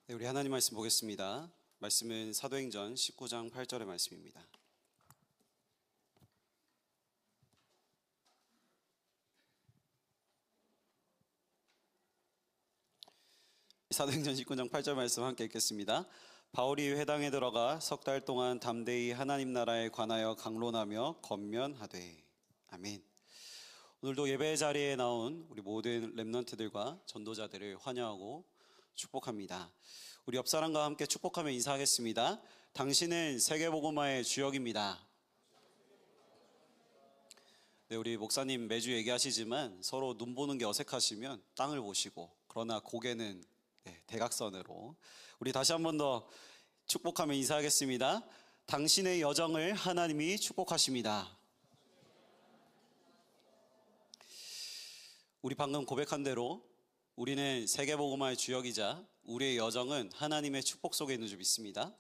네, 우리 하나님 말씀 보겠습니다. 말씀은 사도행전 19장 8절의 말씀입니다. 사도행전 19장 8절 말씀 함께 읽겠습니다. 바울이 회당에 들어가 석 달 동안 담대히 하나님 나라에 관하여 강론하며 권면하되. 아멘. 오늘도 예배 자리에 나온 우리 모든 렘넌트들과 전도자들을 환영하고 축복합니다. 우리 옆 사람과 함께 축복하며 인사하겠습니다. 당신은 세계복음화의 주역입니다. 네, 우리 목사님 매주 얘기하시지만 서로 눈 보는 게 어색하시면 땅을 보시고, 그러나 고개는 대각선으로. 우리 다시 한 번 더 축복하며 인사하겠습니다. 당신의 여정을 하나님이 축복하십니다. 우리 방금 고백한 대로 우리는 세계복음화의 주역이자 우리의 여정은 하나님의 축복 속에 있는 줄 믿습니다.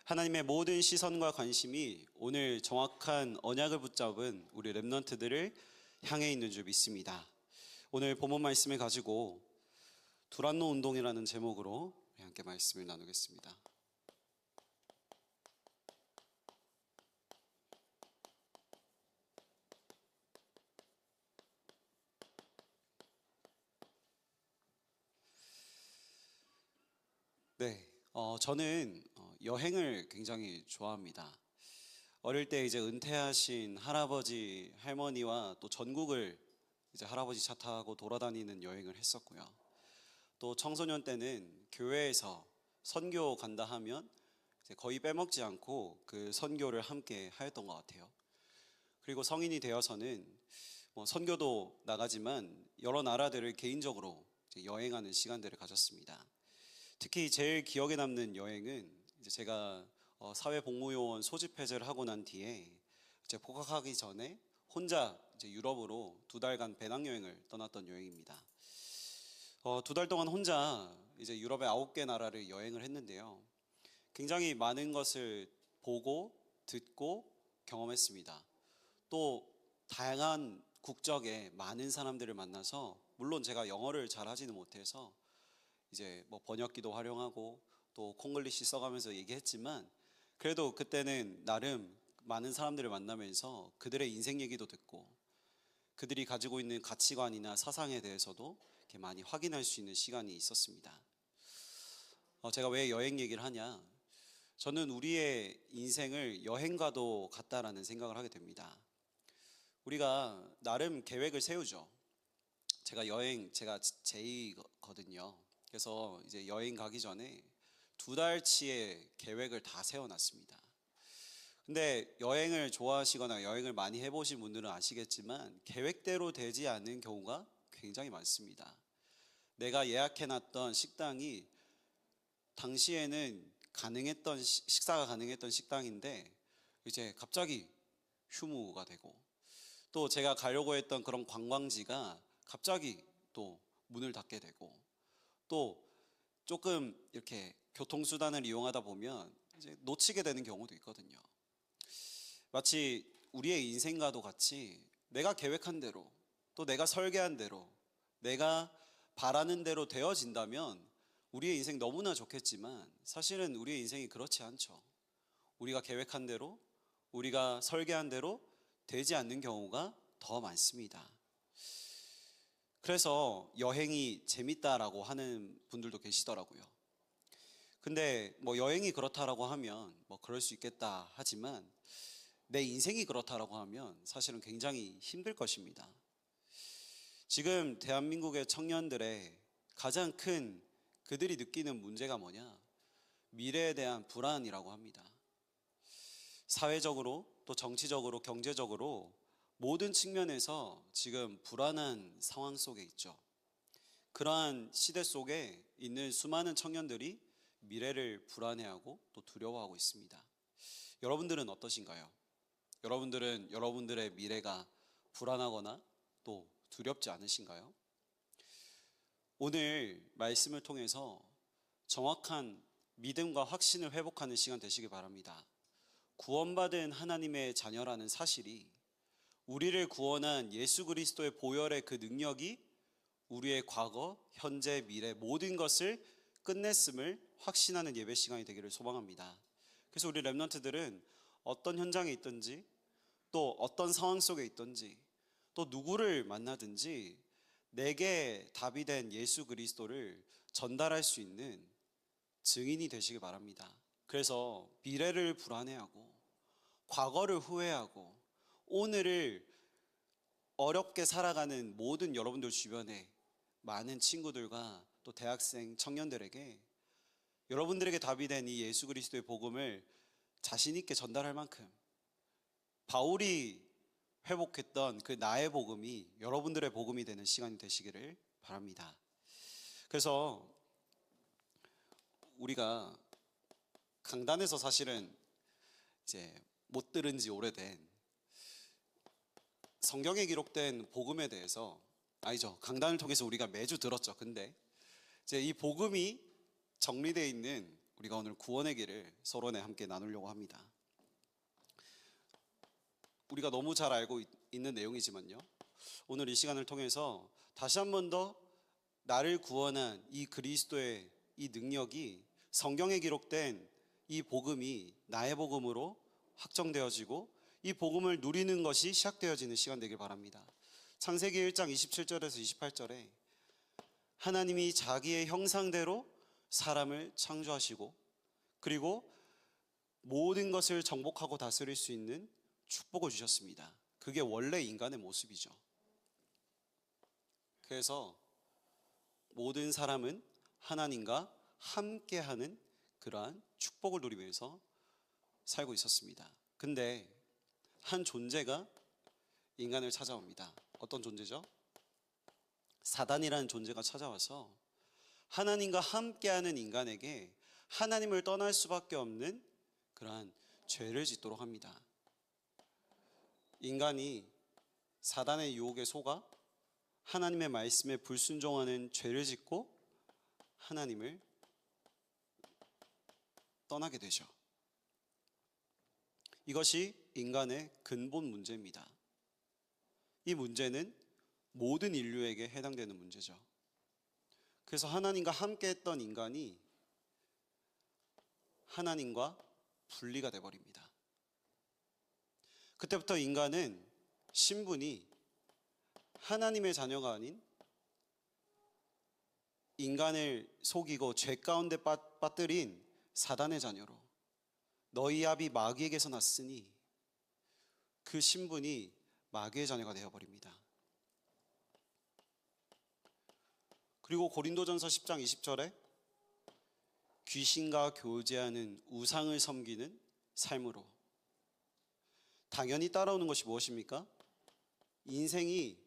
하나님의 모든 시선과 관심이 오늘 정확한 언약을 붙잡은 우리 렘넌트들을 향해 있는 줄 믿습니다. 오늘 본문 말씀을 가지고 두란노 운동이라는 제목으로 함께 말씀을 나누겠습니다. 네, 저는 여행을 굉장히 좋아합니다. 어릴 때 이제 은퇴하신 할아버지, 할머니와 또 전국을 이제 할아버지 차 타고 돌아다니는 여행을 했었고요. 또 청소년 때는 교회에서 선교 간다 하면 이제 거의 빼먹지 않고 그 선교를 함께 하였던 것 같아요. 그리고 성인이 되어서는 선교도 나가지만 여러 나라들을 개인적으로 이제 여행하는 시간들을 가졌습니다. 특히 제일 기억에 남는 여행은 이제 제가 사회복무요원 소집 해제를 하고 난 뒤에 이제 복학하기 전에 혼자 이제 유럽으로 2달간 배낭여행을 떠났던 여행입니다. 2달 동안 혼자 이제 유럽의 9개 나라를 여행을 했는데요. 굉장히 많은 것을 보고 듣고 경험했습니다. 또 다양한 국적의 많은 사람들을 만나서, 물론 제가 영어를 잘 하지는 못해서 이제 번역기도 활용하고 또 콩글리시 써가면서 얘기했지만, 그래도 그때는 나름 많은 사람들을 만나면서 그들의 인생 얘기도 듣고 그들이 가지고 있는 가치관이나 사상에 대해서도 이렇게 많이 확인할 수 있는 시간이 있었습니다. 제가 왜 여행 얘기를 하냐? 저는 우리의 인생을 여행과도 같다라는 생각을 하게 됩니다. 우리가 나름 계획을 세우죠. 제가 제이거든요. 그래서 이제 여행 가기 전에 2달치의 계획을 다 세워놨습니다. 근데 여행을 좋아하시거나 여행을 많이 해보신 분들은 아시겠지만 계획대로 되지 않는 경우가 굉장히 많습니다. 내가 예약해놨던 식당이 당시에는 식사가 가능했던 식당인데 이제 갑자기 휴무가 되고, 또 제가 가려고 했던 그런 관광지가 갑자기 또 문을 닫게 되고, 또 조금 이렇게 교통수단을 이용하다 보면 이제 놓치게 되는 경우도 있거든요. 마치 우리의 인생과도 같이 내가 계획한 대로, 또 내가 설계한 대로, 내가 바라는 대로 되어진다면 우리의 인생 너무나 좋겠지만, 사실은 우리의 인생이 그렇지 않죠. 우리가 계획한 대로, 우리가 설계한 대로 되지 않는 경우가 더 많습니다. 그래서 여행이 재밌다라고 하는 분들도 계시더라고요. 근데 여행이 그렇다라고 하면 그럴 수 있겠다 하지만, 내 인생이 그렇다라고 하면 사실은 굉장히 힘들 것입니다. 지금 대한민국의 청년들의 가장 큰 그들이 느끼는 문제가 뭐냐? 미래에 대한 불안이라고 합니다. 사회적으로, 또 정치적으로, 경제적으로 모든 측면에서 지금 불안한 상황 속에 있죠. 그러한 시대 속에 있는 수많은 청년들이 미래를 불안해하고 또 두려워하고 있습니다. 여러분들은 어떠신가요? 여러분들은 여러분들의 미래가 불안하거나 또 두렵지 않으신가요? 오늘 말씀을 통해서 정확한 믿음과 확신을 회복하는 시간 되시길 바랍니다. 구원받은 하나님의 자녀라는 사실이, 우리를 구원한 예수 그리스도의 보혈의 그 능력이 우리의 과거, 현재, 미래 모든 것을 끝냈음을 확신하는 예배 시간이 되기를 소망합니다. 그래서 우리 렘넌트들은 어떤 현장에 있든지 또 어떤 상황 속에 있든지 또 누구를 만나든지 내게 답이 된 예수 그리스도를 전달할 수 있는 증인이 되시길 바랍니다. 그래서 미래를 불안해하고 과거를 후회하고 오늘을 어렵게 살아가는 모든 여러분들 주변에 많은 친구들과 또 대학생 청년들에게 여러분들에게 답이 된 이 예수 그리스도의 복음을 자신 있게 전달할 만큼 바울이 회복했던 그 나의 복음이 여러분들의 복음이 되는 시간이 되시기를 바랍니다. 그래서 우리가 강단에서 사실은 이제 못 들은 지 오래된 성경에 기록된 복음에 대해서 아니죠. 강단을 통해서 우리가 매주 들었죠. 근데 이제 이 복음이 정리되어 있는 우리가 오늘 구원의 길을 서론에 함께 나누려고 합니다. 우리가 너무 잘 알고 있는 내용이지만요. 오늘 이 시간을 통해서 다시 한 번 더 나를 구원한 이 그리스도의 이 능력이 성경에 기록된 이 복음이 나의 복음으로 확정되어지고 이 복음을 누리는 것이 시작되어지는 시간 되길 바랍니다. 창세기 1장 27절에서 28절에 하나님이 자기의 형상대로 사람을 창조하시고 그리고 모든 것을 정복하고 다스릴 수 있는 축복을 주셨습니다. 그게 원래 인간의 모습이죠. 그래서 모든 사람은 하나님과 함께하는 그러한 축복을 누리면서 살고 있었습니다. 근데 한 존재가 인간을 찾아옵니다. 어떤 존재죠? 사단이라는 존재가 찾아와서 하나님과 함께하는 인간에게 하나님을 떠날 수밖에 없는 그러한 죄를 짓도록 합니다. 인간이 사단의 유혹에 속아 하나님의 말씀에 불순종하는 죄를 짓고 하나님을 떠나게 되죠. 이것이 인간의 근본 문제입니다. 이 문제는 모든 인류에게 해당되는 문제죠. 그래서 하나님과 함께 했던 인간이 하나님과 분리가 되어버립니다. 그때부터 인간은 신분이 하나님의 자녀가 아닌 인간을 속이고 죄 가운데 빠뜨린 사단의 자녀로 너희 아비 마귀에게서 났으니 그 신분이 마귀의 자녀가 되어버립니다. 그리고 고린도전서 10장 20절에 귀신과 교제하는 우상을 섬기는 삶으로 당연히 따라오는 것이 무엇입니까? 인생이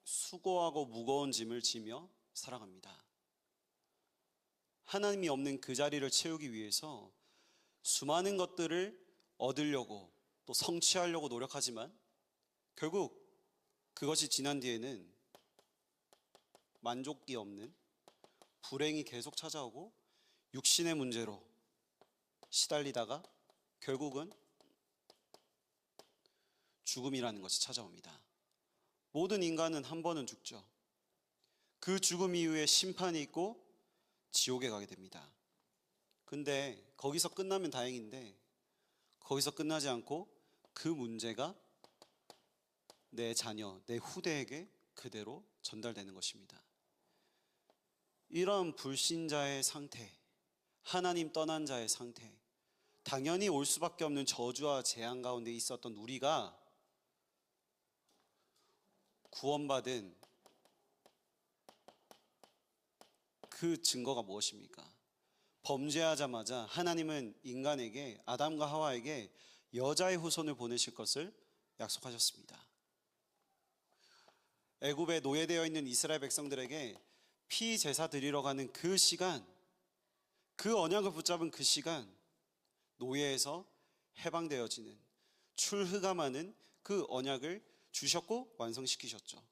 수고하고 무거운 짐을 지며 살아갑니다. 하나님이 없는 그 자리를 채우기 위해서 수많은 것들을 얻으려고 또 성취하려고 노력하지만 결국 그것이 지난 뒤에는 만족이 없는 불행이 계속 찾아오고 육신의 문제로 시달리다가 결국은 죽음이라는 것이 찾아옵니다. 모든 인간은 한 번은 죽죠. 그 죽음 이후에 심판이 있고 지옥에 가게 됩니다. 근데 거기서 끝나면 다행인데 거기서 끝나지 않고 그 문제가 내 자녀, 내 후대에게 그대로 전달되는 것입니다. 이런 불신자의 상태, 하나님 떠난 자의 상태, 당연히 올 수밖에 없는 저주와 재앙 가운데 있었던 우리가 구원받은 그 증거가 무엇입니까? 범죄하자마자 하나님은 인간에게, 아담과 하와에게 여자의 후손을 보내실 것을 약속하셨습니다. 애굽에 노예되어 있는 이스라엘 백성들에게 피 제사 드리러 가는 그 시간, 그 언약을 붙잡은 그 시간, 노예에서 해방되어지는 출흑암하는 그 언약을 주셨고 완성시키셨죠.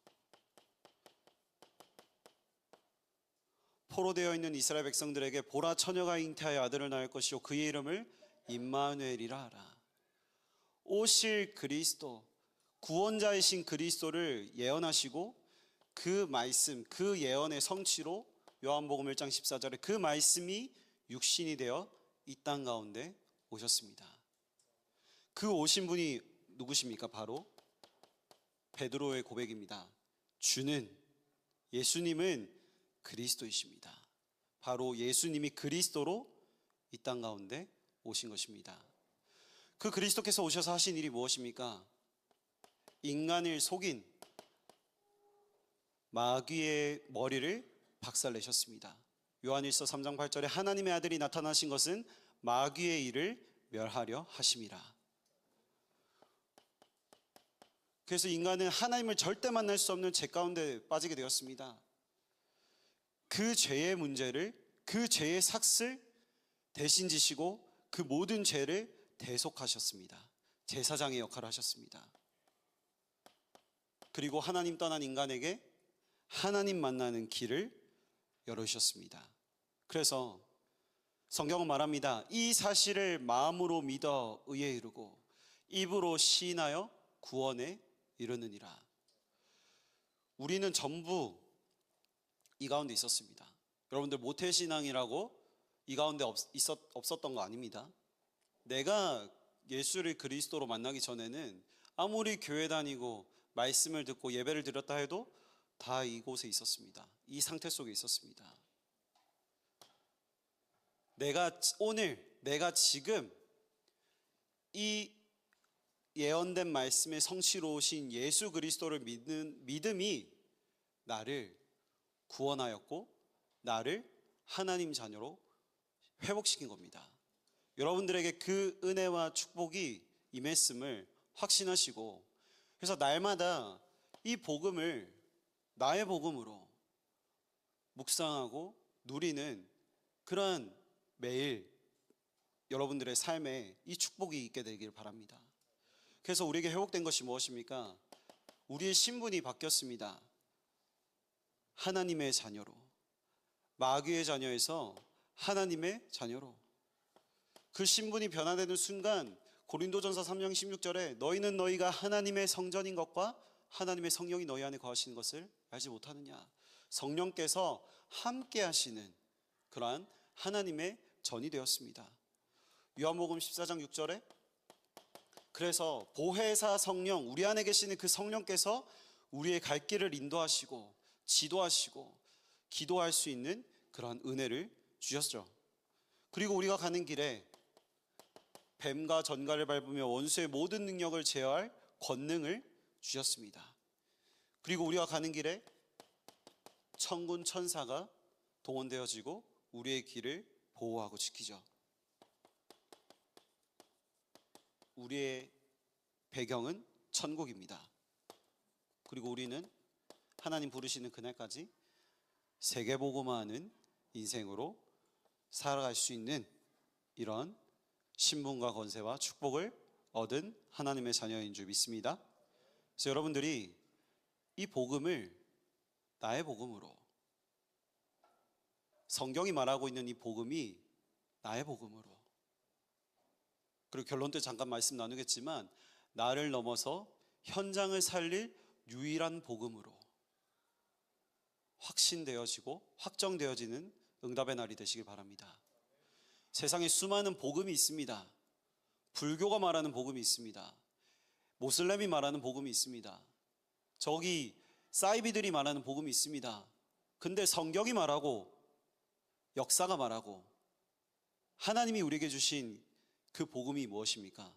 포로되어 있는 이스라엘 백성들에게 보라 처녀가 잉태하여 아들을 낳을 것이요 그의 이름을 임마누엘이라 하라. 오실 그리스도, 구원자이신 그리스도를 예언하시고 그 말씀, 그 예언의 성취로 요한복음 1장 14절에 그 말씀이 육신이 되어 이 땅 가운데 오셨습니다. 그 오신 분이 누구십니까? 바로 베드로의 고백입니다. 예수님은 그리스도이십니다. 바로 예수님이 그리스도로 이 땅 가운데 오신 것입니다. 그 그리스도께서 오셔서 하신 일이 무엇입니까? 인간을 속인 마귀의 머리를 박살내셨습니다. 요한일서 3장 8절에 하나님의 아들이 나타나신 것은 마귀의 일을 멸하려 하심이라. 그래서 인간은 하나님을 절대 만날 수 없는 죄 가운데 빠지게 되었습니다. 그 죄의 문제를, 그 죄의 삭을 대신 지시고 그 모든 죄를 대속하셨습니다. 제사장의 역할을 하셨습니다. 그리고 하나님 떠난 인간에게 하나님 만나는 길을 열어주셨습니다. 그래서 성경은 말합니다. 이 사실을 마음으로 믿어 의에 이르고 입으로 시인하여 구원에 이르느니라. 우리는 전부 이 가운데 있었습니다. 여러분들 모태신앙이라고 이 가운데 없었던 거 아닙니다. 내가 예수를 그리스도로 만나기 전에는 아무리 교회 다니고 말씀을 듣고 예배를 드렸다 해도 다 이곳에 있었습니다. 이 상태 속에 있었습니다. 내가 지금 이 예언된 말씀의 성취로 오신 예수 그리스도를 믿는 믿음이 나를 구원하였고 나를 하나님 자녀로 회복시킨 겁니다. 여러분들에게 그 은혜와 축복이 임했음을 확신하시고, 그래서 날마다 이 복음을 나의 복음으로 묵상하고 누리는 그러한 매일 여러분들의 삶에 이 축복이 있게 되길 바랍니다. 그래서 우리에게 회복된 것이 무엇입니까? 우리의 신분이 바뀌었습니다. 하나님의 자녀로, 마귀의 자녀에서 하나님의 자녀로. 그 신분이 변화되는 순간 고린도전서 3장 16절에 너희는 너희가 하나님의 성전인 것과 하나님의 성령이 너희 안에 거하시는 것을 알지 못하느냐. 성령께서 함께 하시는 그러한 하나님의 전이 되었습니다. 요한복음 14장 6절에 그래서 보혜사 성령, 우리 안에 계시는 그 성령께서 우리의 갈 길을 인도하시고 지도하시고 기도할 수 있는 그러한 은혜를 주셨죠. 그리고 우리가 가는 길에 뱀과 전갈을 밟으며 원수의 모든 능력을 제어할 권능을 주셨습니다. 그리고 우리가 가는 길에 천군 천사가 동원되어지고 우리의 길을 보호하고 지키죠. 우리의 배경은 천국입니다. 그리고 우리는 하나님 부르시는 그날까지 세계복음화하는 인생으로 살아갈 수 있는 이런 신분과 권세와 축복을 얻은 하나님의 자녀인 줄 믿습니다. 그래서 여러분들이 이 복음을 나의 복음으로, 성경이 말하고 있는 이 복음이 나의 복음으로, 그리고 결론 때 잠깐 말씀 나누겠지만 나를 넘어서 현장을 살릴 유일한 복음으로 확신되어지고 확정되어지는 응답의 날이 되시길 바랍니다. 세상에 수많은 복음이 있습니다. 불교가 말하는 복음이 있습니다. 모슬렘이 말하는 복음이 있습니다. 저기 사이비들이 말하는 복음이 있습니다. 근데 성경이 말하고 역사가 말하고 하나님이 우리에게 주신 그 복음이 무엇입니까?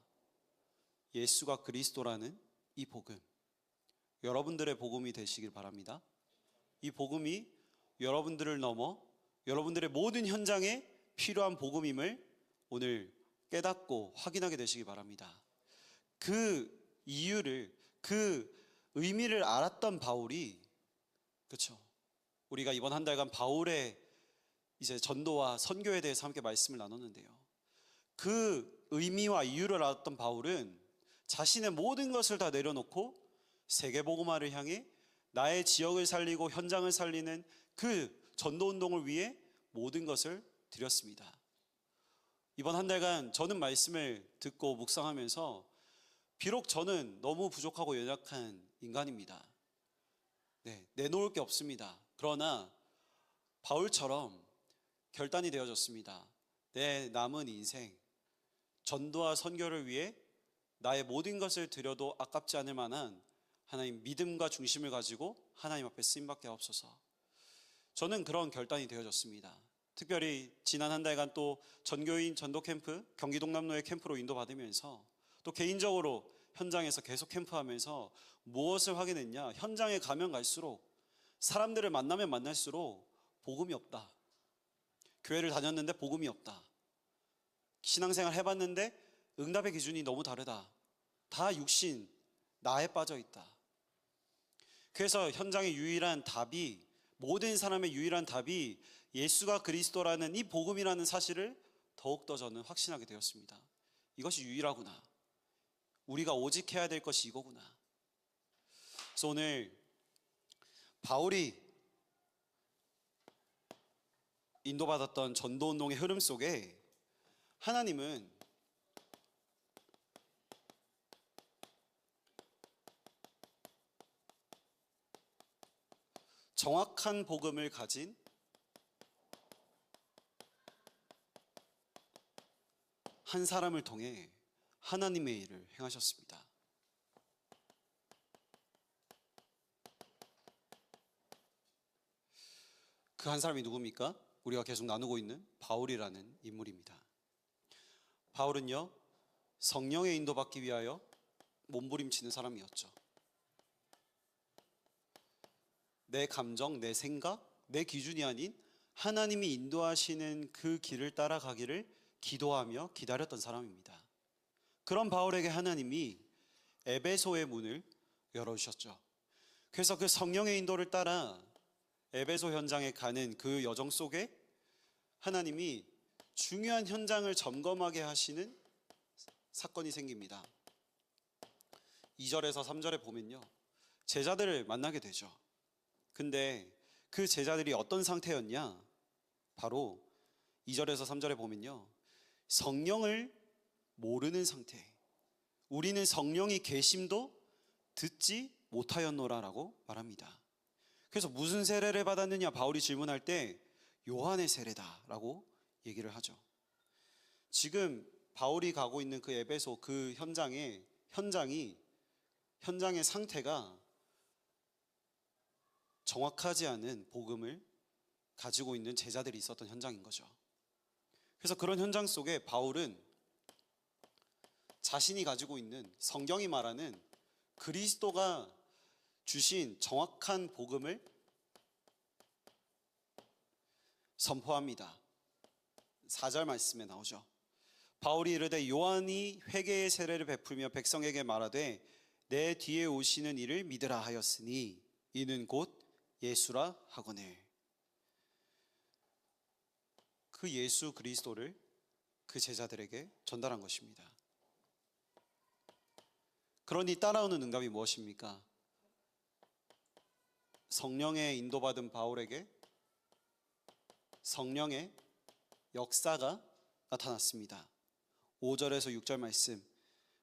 예수가 그리스도라는 이 복음, 여러분들의 복음이 되시길 바랍니다. 이 복음이 여러분들을 넘어 여러분들의 모든 현장에 필요한 복음임을 오늘 깨닫고 확인하게 되시기 바랍니다. 그 이유를, 그 의미를 알았던 바울이, 그렇죠? 우리가 이번 한 달간 바울의 이제 전도와 선교에 대해서 함께 말씀을 나눴는데요. 그 의미와 이유를 알았던 바울은 자신의 모든 것을 다 내려놓고 세계복음화를 향해 나의 지역을 살리고 현장을 살리는 그 전도운동을 위해 모든 것을 드렸습니다. 이번 한 달간 저는 말씀을 듣고 묵상하면서 비록 저는 너무 부족하고 연약한 인간입니다. 내놓을 게 없습니다. 그러나 바울처럼 결단이 되어졌습니다. 내 남은 인생, 전도와 선교를 위해 나의 모든 것을 드려도 아깝지 않을 만한 하나님 믿음과 중심을 가지고 하나님 앞에 쓰임받게 하옵소서. 저는 그런 결단이 되어졌습니다. 특별히 지난 한 달간 또 전교인 전도 캠프, 경기 동남로의 캠프로 인도받으면서 또 개인적으로 현장에서 계속 캠프하면서 무엇을 확인했냐? 현장에 가면 갈수록, 사람들을 만나면 만날수록 복음이 없다. 교회를 다녔는데 복음이 없다. 신앙생활 해봤는데 응답의 기준이 너무 다르다. 다 육신, 나에 빠져 있다. 그래서 현장의 유일한 답이, 모든 사람의 유일한 답이 예수가 그리스도라는 이 복음이라는 사실을 더욱더 저는 확신하게 되었습니다. 이것이 유일하구나. 우리가 오직 해야 될 것이 이거구나. 그래서 오늘 바울이 인도받았던 전도운동의 흐름 속에 하나님은 정확한 복음을 가진 한 사람을 통해 하나님의 일을 행하셨습니다. 그 한 사람이 누굽니까? 우리가 계속 나누고 있는 바울이라는 인물입니다. 바울은요, 성령의 인도받기 위하여 몸부림치는 사람이었죠. 내 감정, 내 생각, 내 기준이 아닌 하나님이 인도하시는 그 길을 따라가기를 기도하며 기다렸던 사람입니다. 그런 바울에게 하나님이 에베소의 문을 열어주셨죠. 그래서 그 성령의 인도를 따라 에베소 현장에 가는 그 여정 속에 하나님이 중요한 현장을 점검하게 하시는 사건이 생깁니다. 2절에서 3절에 보면요, 제자들을 만나게 되죠. 근데 그 제자들이 어떤 상태였냐? 바로 2절에서 3절에 보면요, 성령을 모르는 상태, 우리는 성령이 계심도 듣지 못하였노라라고 말합니다. 그래서 무슨 세례를 받았느냐 바울이 질문할 때 요한의 세례다라고 얘기를 하죠. 지금 바울이 가고 있는 그 에베소 그 현장의 상태가 정확하지 않은 복음을 가지고 있는 제자들이 있었던 현장인 거죠. 그래서 그런 현장 속에 바울은 자신이 가지고 있는 성경이 말하는 그리스도가 주신 정확한 복음을 선포합니다. 4절 말씀에 나오죠. 바울이 이르되 요한이 회개의 세례를 베풀며 백성에게 말하되 내 뒤에 오시는 이를 믿으라 하였으니 이는 곧 예수라 하거늘. 그 예수 그리스도를 그 제자들에게 전달한 것입니다. 그러니 따라오는 응답이 무엇입니까? 성령의 인도받은 바울에게 성령의 역사가 나타났습니다. 5절에서 6절 말씀,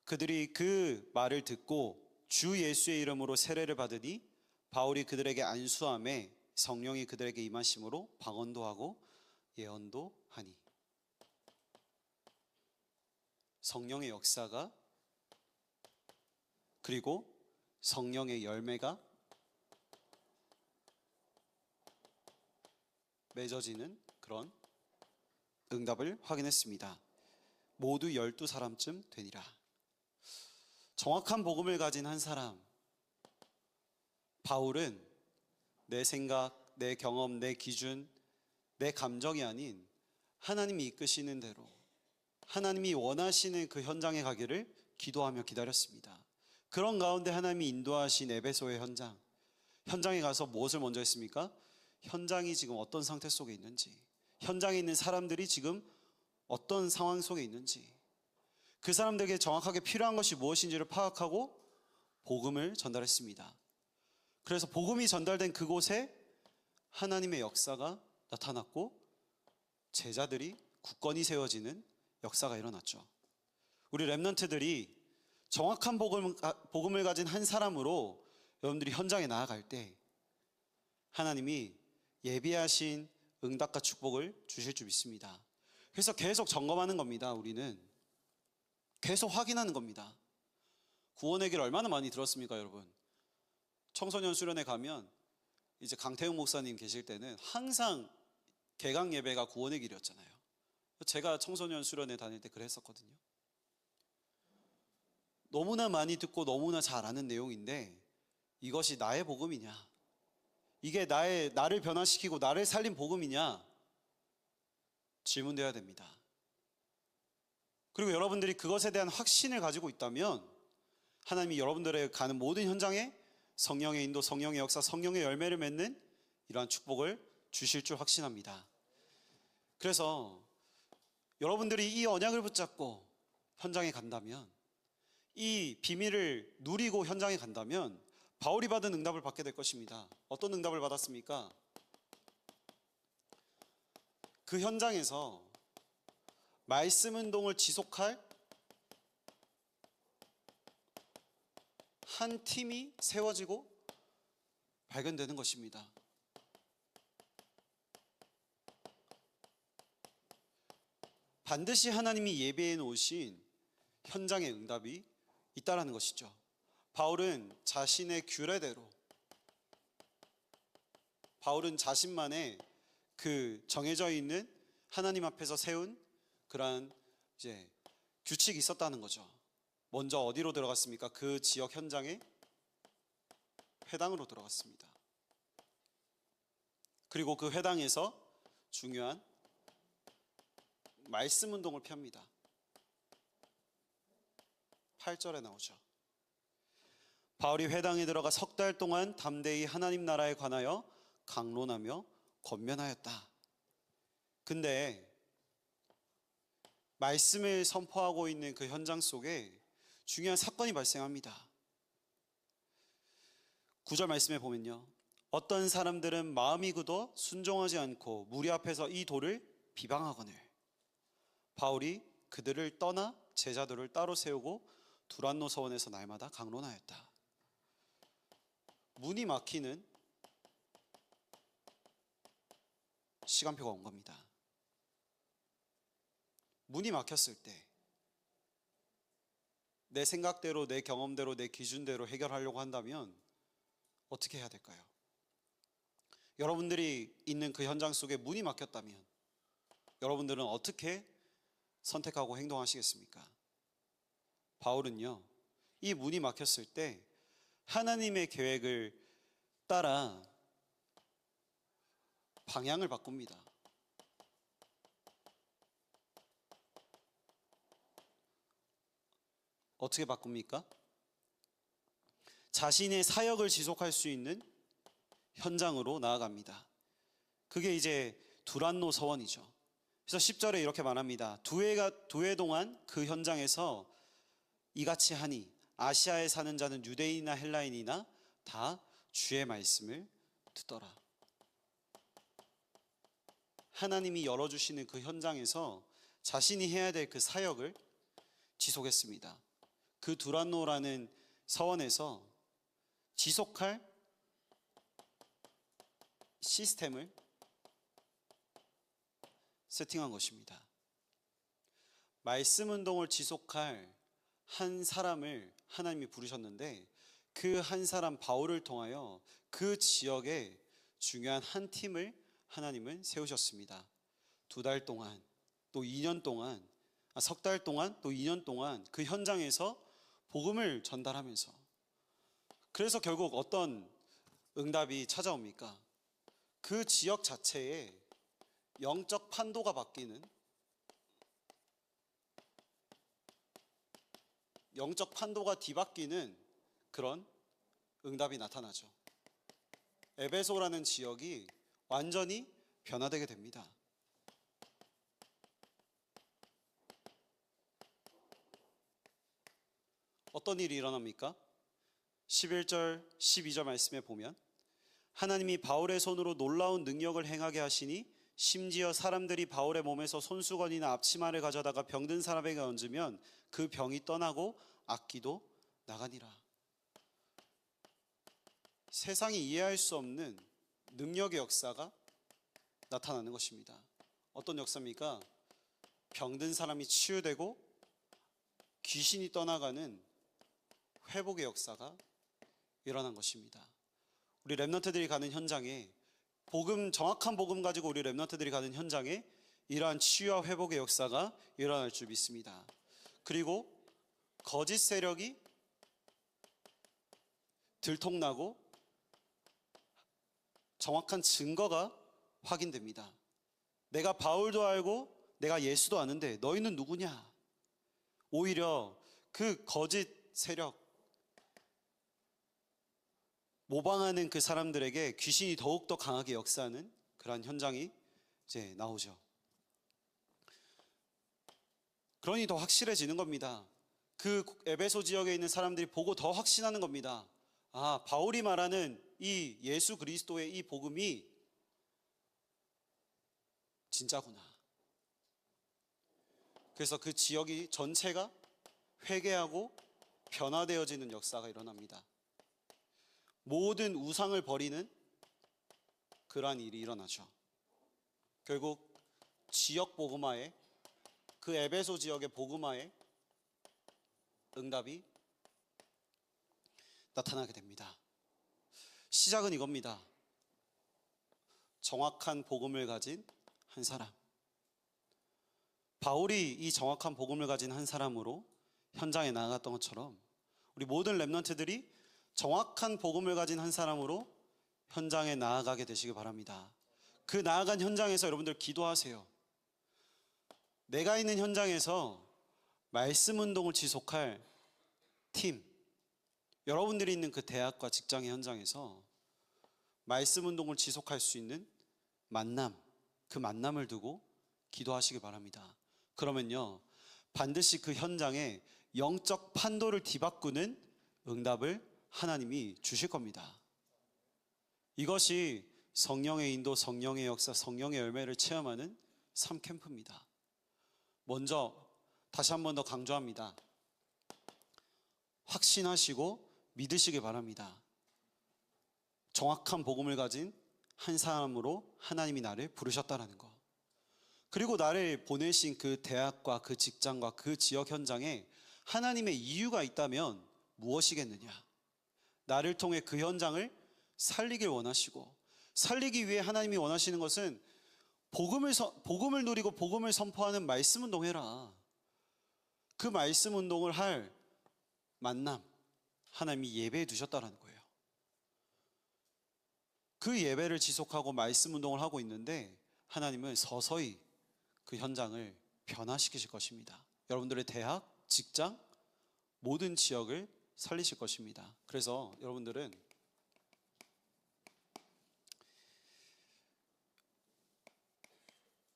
그들이 그 말을 듣고 주 예수의 이름으로 세례를 받으니 바울이 그들에게 안수함에 성령이 그들에게 임하심으로 방언도 하고 예언도 하니. 성령의 역사가, 그리고 성령의 열매가 맺어지는 그런 응답을 확인했습니다. 모두 12사람쯤 되니라. 정확한 복음을 가진 한 사람, 바울은 내 생각, 내 경험, 내 기준, 내 감정이 아닌 하나님이 이끄시는 대로 하나님이 원하시는 그 현장에 가기를 기도하며 기다렸습니다. 그런 가운데 하나님이 인도하신 에베소의 현장에 가서 무엇을 먼저 했습니까? 현장이 지금 어떤 상태 속에 있는지, 현장에 있는 사람들이 지금 어떤 상황 속에 있는지, 그 사람들에게 정확하게 필요한 것이 무엇인지를 파악하고 복음을 전달했습니다. 그래서 복음이 전달된 그곳에 하나님의 역사가 나타났고 제자들이 굳건히 세워지는 역사가 일어났죠. 우리 렘넌트들이 정확한 복음을 가진 한 사람으로 여러분들이 현장에 나아갈 때 하나님이 예비하신 응답과 축복을 주실 줄 믿습니다. 그래서 계속 점검하는 겁니다. 우리는 계속 확인하는 겁니다. 구원의 길 얼마나 많이 들었습니까, 여러분? 청소년 수련회 가면 이제 강태웅 목사님 계실 때는 항상 개강 예배가 구원의 길이었잖아요. 제가 청소년 수련회 다닐 때 그랬었거든요. 너무나 많이 듣고 너무나 잘 아는 내용인데 이것이 나의 복음이냐? 이게 나를 변화시키고 나를 살린 복음이냐? 질문돼야 됩니다. 그리고 여러분들이 그것에 대한 확신을 가지고 있다면 하나님이 여러분들의 가는 모든 현장에 성령의 인도, 성령의 역사, 성령의 열매를 맺는 이러한 축복을 주실 줄 확신합니다. 그래서 여러분들이 이 언약을 붙잡고 현장에 간다면, 이 비밀을 누리고 현장에 간다면 바울이 받은 응답을 받게 될 것입니다. 어떤 응답을 받았습니까? 그 현장에서 말씀 운동을 지속할 한 팀이 세워지고 발견되는 것입니다. 반드시 하나님이 예비해 놓으신 현장의 응답이 있다라는 것이죠. 바울은 자신의 규례대로, 바울은 자신만의 그 정해져 있는 하나님 앞에서 세운 그러한 이제 규칙이 있었다는 거죠. 먼저 어디로 들어갔습니까? 그 지역 현장에 회당으로 들어갔습니다. 그리고 그 회당에서 중요한 말씀 운동을 펴니다. 8절에 나오죠. 바울이 회당에 들어가 석 달 동안 담대히 하나님 나라에 관하여 강론하며 권면하였다. 근데 말씀을 선포하고 있는 그 현장 속에 중요한 사건이 발생합니다. 9절 말씀에 보면요, 어떤 사람들은 마음이 굳어 순종하지 않고 무리 앞에서 이 돌을 비방하거늘 바울이 그들을 떠나 제자들을 따로 세우고 두란노 서원에서 날마다 강론하였다. 문이 막히는 시간표가 온 겁니다. 문이 막혔을 때 내 생각대로, 내 경험대로, 내 기준대로 해결하려고 한다면 어떻게 해야 될까요? 여러분들이 있는 그 현장 속에 문이 막혔다면 여러분들은 어떻게 선택하고 행동하시겠습니까? 바울은요, 이 문이 막혔을 때 하나님의 계획을 따라 방향을 바꿉니다. 어떻게 바꿉니까? 자신의 사역을 지속할 수 있는 현장으로 나아갑니다. 그게 이제 두란노 서원이죠. 그래서 10절에 이렇게 말합니다. 두 해 동안 그 현장에서 이같이 하니 아시아에 사는 자는 유대인이나 헬라인이나 다 주의 말씀을 듣더라. 하나님이 열어주시는 그 현장에서 자신이 해야 될 그 사역을 지속했습니다. 그 두란노라는 서원에서 지속할 시스템을 세팅한 것입니다. 말씀 운동을 지속할 한 사람을 하나님이 부르셨는데 그 한 사람 바울을 통하여 그 지역에 중요한 한 팀을 하나님은 세우셨습니다. 2달 동안, 또 2년 동안, 석 달 동안, 또 2년 동안 그 현장에서 복음을 전달하면서, 그래서 결국 어떤 응답이 찾아옵니까? 그 지역 자체에 영적 판도가 바뀌는, 영적 판도가 뒤바뀌는 그런 응답이 나타나죠. 에베소라는 지역이 완전히 변화되게 됩니다. 어떤 일이 일어납니까? 11절, 12절 말씀에 보면 하나님이 바울의 손으로 놀라운 능력을 행하게 하시니 심지어 사람들이 바울의 몸에서 손수건이나 앞치마를 가져다가 병든 사람에게 얹으면 그 병이 떠나고 악기도 나가니라. 세상이 이해할 수 없는 능력의 역사가 나타나는 것입니다. 어떤 역사입니까? 병든 사람이 치유되고 귀신이 떠나가는 회복의 역사가 일어난 것입니다. 우리 렘넌트들이 가는 현장에 정확한 복음 가지고 우리 렘넌트들이 가는 현장에 이러한 치유와 회복의 역사가 일어날 줄 믿습니다. 그리고 거짓 세력이 들통나고 정확한 증거가 확인됩니다. 내가 바울도 알고 내가 예수도 아는데 너희는 누구냐? 오히려 그 거짓 세력, 모방하는 그 사람들에게 귀신이 더욱더 강하게 역사하는 그러한 현장이 이제 나오죠. 그러니 더 확실해지는 겁니다. 그 에베소 지역에 있는 사람들이 보고 더 확신하는 겁니다. 아, 바울이 말하는 이 예수 그리스도의 이 복음이 진짜구나. 그래서 그 지역이 전체가 회개하고 변화되어지는 역사가 일어납니다. 모든 우상을 버리는 그러한 일이 일어나죠. 결국 지역 복음화에, 그 에베소 지역의 복음화에 응답이 나타나게 됩니다. 시작은 이겁니다. 정확한 복음을 가진 한 사람. 바울이 이 정확한 복음을 가진 한 사람으로 현장에 나아갔던 것처럼 우리 모든 렘넌트들이 정확한 복음을 가진 한 사람으로 현장에 나아가게 되시기 바랍니다. 그 나아간 현장에서 여러분들 기도하세요. 내가 있는 현장에서 말씀 운동을 지속할 팀, 여러분들이 있는 그 대학과 직장의 현장에서 말씀 운동을 지속할 수 있는 만남, 그 만남을 두고 기도하시기 바랍니다. 그러면요, 반드시 그 현장에 영적 판도를 뒤바꾸는 응답을 하나님이 주실 겁니다. 이것이 성령의 인도, 성령의 역사, 성령의 열매를 체험하는 삶캠프입니다. 먼저 다시 한 번 더 강조합니다. 확신하시고 믿으시기 바랍니다. 정확한 복음을 가진 한 사람으로 하나님이 나를 부르셨다라는 것. 그리고 나를 보내신 그 대학과 그 직장과 그 지역 현장에 하나님의 이유가 있다면 무엇이겠느냐? 나를 통해 그 현장을 살리길 원하시고, 살리기 위해 하나님이 원하시는 것은 복음을 누리고 복음을 선포하는 말씀 운동해라. 그 말씀 운동을 할 만남, 하나님이 예배해 두셨다는 거예요. 그 예배를 지속하고 말씀 운동을 하고 있는데 하나님은 서서히 그 현장을 변화시키실 것입니다. 여러분들의 대학, 직장, 모든 지역을 살리실 것입니다. 그래서 여러분들은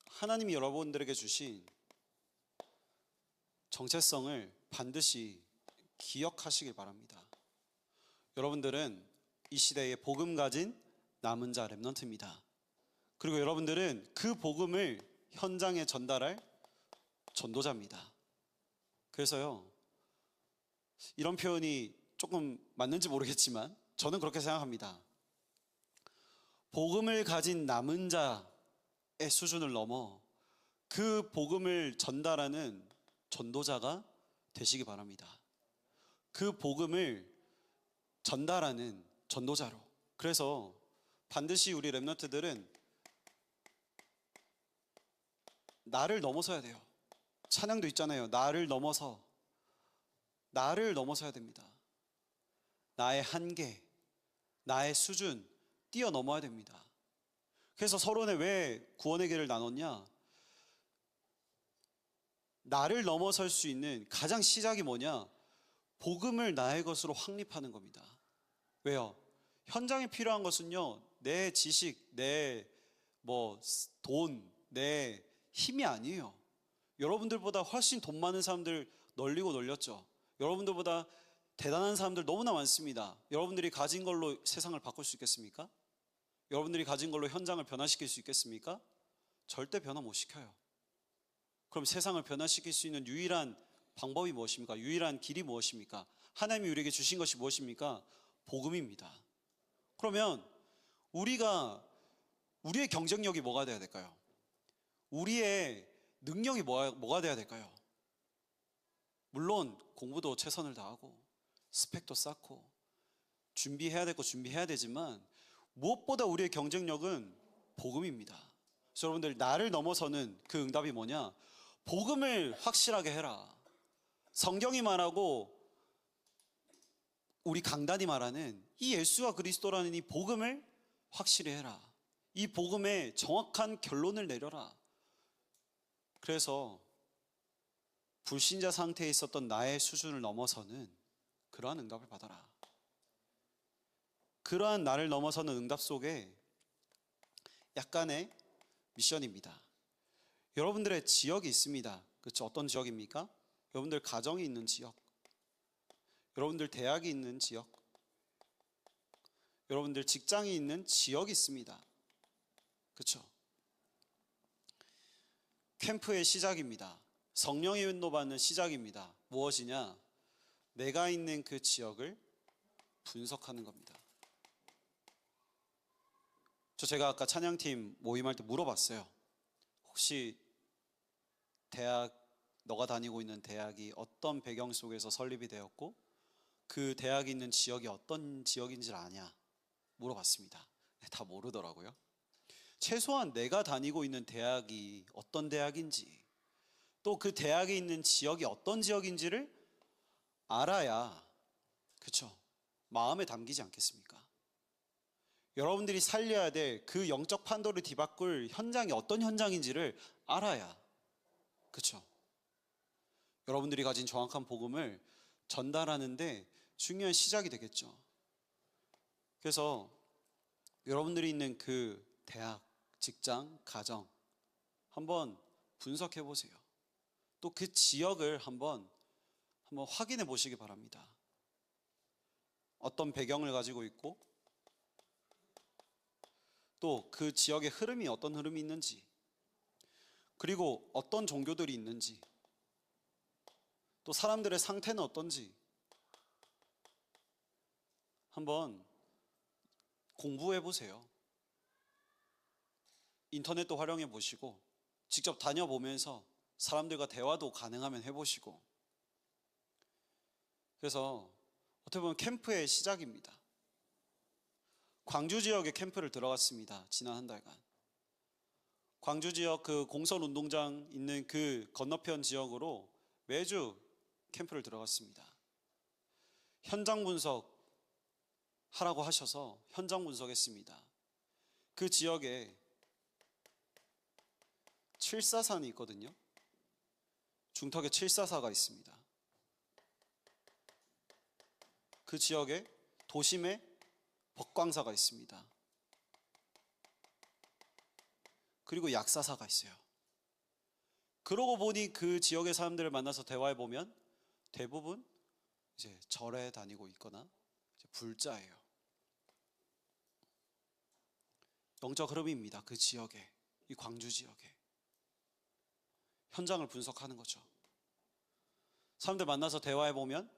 하나님이 여러분들에게 주신 정체성을 반드시 기억하시길 바랍니다. 여러분들은 이 시대에 복음 가진 남은 자 렘넌트입니다. 그리고 여러분들은 그 복음을 현장에 전달할 전도자입니다. 그래서요, 이런 표현이 조금 맞는지 모르겠지만 저는 그렇게 생각합니다. 복음을 가진 남은 자의 수준을 넘어 그 복음을 전달하는 전도자가 되시기 바랍니다. 그 복음을 전달하는 전도자로. 그래서 반드시 우리 렘넌트들은 나를 넘어서야 돼요. 찬양도 있잖아요. 나를 넘어서야 됩니다. 나의 한계, 나의 수준 뛰어넘어야 됩니다. 그래서 서론에 왜 구원의 길을 나눴냐? 나를 넘어설 수 있는 가장 시작이 뭐냐? 복음을 나의 것으로 확립하는 겁니다. 왜요? 현장에 필요한 것은요, 내 지식, 내 돈, 내 힘이 아니에요. 여러분들보다 훨씬 돈 많은 사람들 널리고 널렸죠. 여러분들보다 대단한 사람들 너무나 많습니다. 여러분들이 가진 걸로 세상을 바꿀 수 있겠습니까? 여러분들이 가진 걸로 현장을 변화시킬 수 있겠습니까? 절대 변화 못 시켜요. 그럼 세상을 변화시킬 수 있는 유일한 방법이 무엇입니까? 유일한 길이 무엇입니까? 하나님이 우리에게 주신 것이 무엇입니까? 복음입니다. 그러면 우리가 우리의 경쟁력이 뭐가 돼야 될까요? 우리의 능력이 뭐가 돼야 될까요? 물론 공부도 최선을 다하고 스펙도 쌓고 준비해야 될 거 준비해야 되지만 무엇보다 우리의 경쟁력은 복음입니다. 그래서 여러분들, 나를 넘어서는 그 응답이 뭐냐? 복음을 확실하게 해라. 성경이 말하고 우리 강단이 말하는 이 예수가 그리스도라는 이 복음을 확실히 해라. 이 복음의 정확한 결론을 내려라. 그래서 불신자 상태에 있었던 나의 수준을 넘어서는 그러한 응답을 받아라. 그러한 나를 넘어서는 응답 속에 약간의 미션입니다. 여러분들의 지역이 있습니다. 그렇죠? 어떤 지역입니까? 여러분들 가정이 있는 지역, 여러분들 대학이 있는 지역, 여러분들 직장이 있는 지역이 있습니다. 그렇죠? 캠프의 시작입니다. 성령의 인도받는 시작입니다. 무엇이냐? 내가 있는 그 지역을 분석하는 겁니다. 제가 아까 찬양팀 모임할 때 물어봤어요. 혹시 너가 다니고 있는 대학이 어떤 배경 속에서 설립이 되었고 그 대학이 있는 지역이 어떤 지역인지를 아냐? 물어봤습니다. 다 모르더라고요. 최소한 내가 다니고 있는 대학이 어떤 대학인지, 또 그 대학에 있는 지역이 어떤 지역인지를 알아야, 그렇죠? 마음에 담기지 않겠습니까? 여러분들이 살려야 될 그 영적 판도를 뒤바꿀 현장이 어떤 현장인지를 알아야, 그렇죠? 여러분들이 가진 정확한 복음을 전달하는데 중요한 시작이 되겠죠. 그래서 여러분들이 있는 그 대학, 직장, 가정 한번 분석해 보세요. 또 그 지역을 한번 확인해 보시기 바랍니다. 어떤 배경을 가지고 있고 또 그 지역의 흐름이 어떤 흐름이 있는지, 그리고 어떤 종교들이 있는지, 또 사람들의 상태는 어떤지 한번 공부해 보세요. 인터넷도 활용해 보시고 직접 다녀보면서 사람들과 대화도 가능하면 해보시고. 그래서 어떻게 보면 캠프의 시작입니다. 광주 지역에 캠프를 들어갔습니다. 지난 한 달간. 광주 지역 그 공설 운동장 있는 그 건너편 지역으로 매주 캠프를 들어갔습니다. 현장 분석 하라고 하셔서 현장 분석했습니다. 그 지역에 744이 있거든요. 중턱에 744가 있습니다. 그 지역에 도심에 법광사가 있습니다. 그리고 약사사가 있어요. 그러고 보니 그 지역의 사람들을 만나서 대화해 보면 대부분 이제 절에 다니고 있거나 이제 불자예요. 영적 흐름입니다. 그 지역에, 이 광주 지역에 현장을 분석하는 거죠. 사람들 만나서 대화해 보면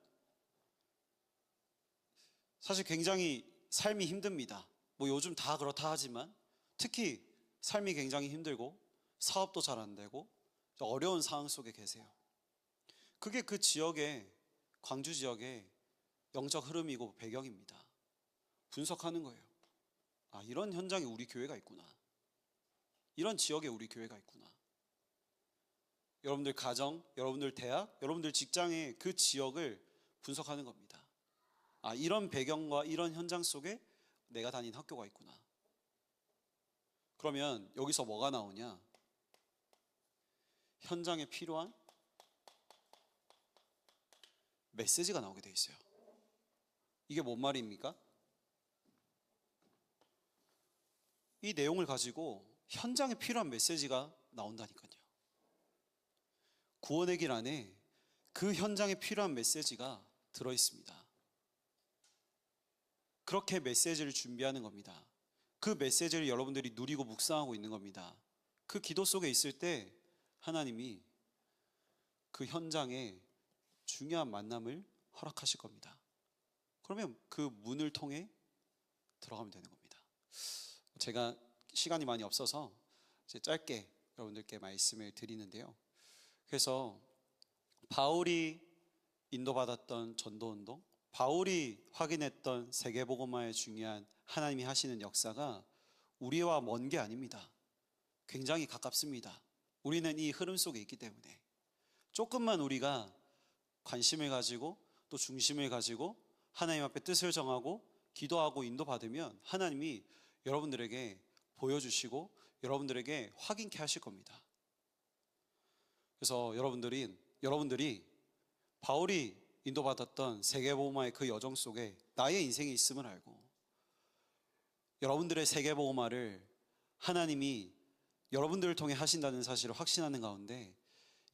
사실 굉장히 삶이 힘듭니다. 요즘 다 그렇다 하지만 특히 삶이 굉장히 힘들고 사업도 잘 안 되고 어려운 상황 속에 계세요. 그게 그 지역의, 광주 지역의 영적 흐름이고 배경입니다. 분석하는 거예요. 아, 이런 현장에 우리 교회가 있구나. 이런 지역에 우리 교회가 있구나. 여러분들 가정, 여러분들 대학, 여러분들 직장의 그 지역을 분석하는 겁니다. 아, 이런 배경과 이런 현장 속에 내가 다닌 학교가 있구나. 그러면 여기서 뭐가 나오냐? 현장에 필요한 메시지가 나오게 돼 있어요. 이게 뭔 말입니까? 이 내용을 가지고 현장에 필요한 메시지가 나온다니까요. 구원의 길 안에 그 현장에 필요한 메시지가 들어 있습니다. 그렇게 메시지를 준비하는 겁니다. 그 메시지를 여러분들이 누리고 묵상하고 있는 겁니다. 그 기도 속에 있을 때 하나님이 그 현장에 중요한 만남을 허락하실 겁니다. 그러면 그 문을 통해 들어가면 되는 겁니다. 제가 시간이 많이 없어서 이제 짧게 여러분들께 말씀을 드리는데요. 그래서 바울이 인도받았던 전도운동, 바울이 확인했던 세계복음화의 중요한 하나님이 하시는 역사가 우리와 먼 게 아닙니다. 굉장히 가깝습니다. 우리는 이 흐름 속에 있기 때문에 조금만 우리가 관심을 가지고 또 중심을 가지고 하나님 앞에 뜻을 정하고 기도하고 인도받으면 하나님이 여러분들에게 보여주시고 여러분들에게 확인케 하실 겁니다. 그래서 여러분들이 바울이 인도받았던 세계복음화의 그 여정 속에 나의 인생이 있음을 알고 여러분들의 세계복음화를 하나님이 여러분들을 통해 하신다는 사실을 확신하는 가운데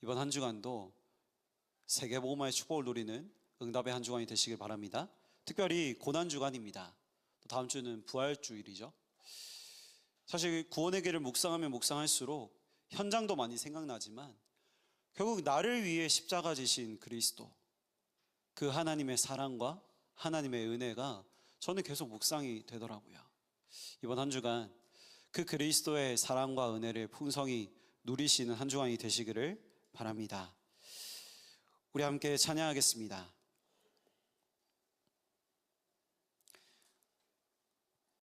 이번 한 주간도 세계복음화의 축복을 누리는 응답의 한 주간이 되시길 바랍니다. 특별히 고난주간입니다. 또 다음 주는 부활주일이죠. 사실 구원의 길을 묵상하면 묵상할수록 현장도 많이 생각나지만 결국 나를 위해 십자가 지신 그리스도, 그 하나님의 사랑과 하나님의 은혜가 저는 계속 묵상이 되더라고요. 이번 한 주간 그 그리스도의 사랑과 은혜를 풍성히 누리시는 한 주간이 되시기를 바랍니다. 우리 함께 찬양하겠습니다.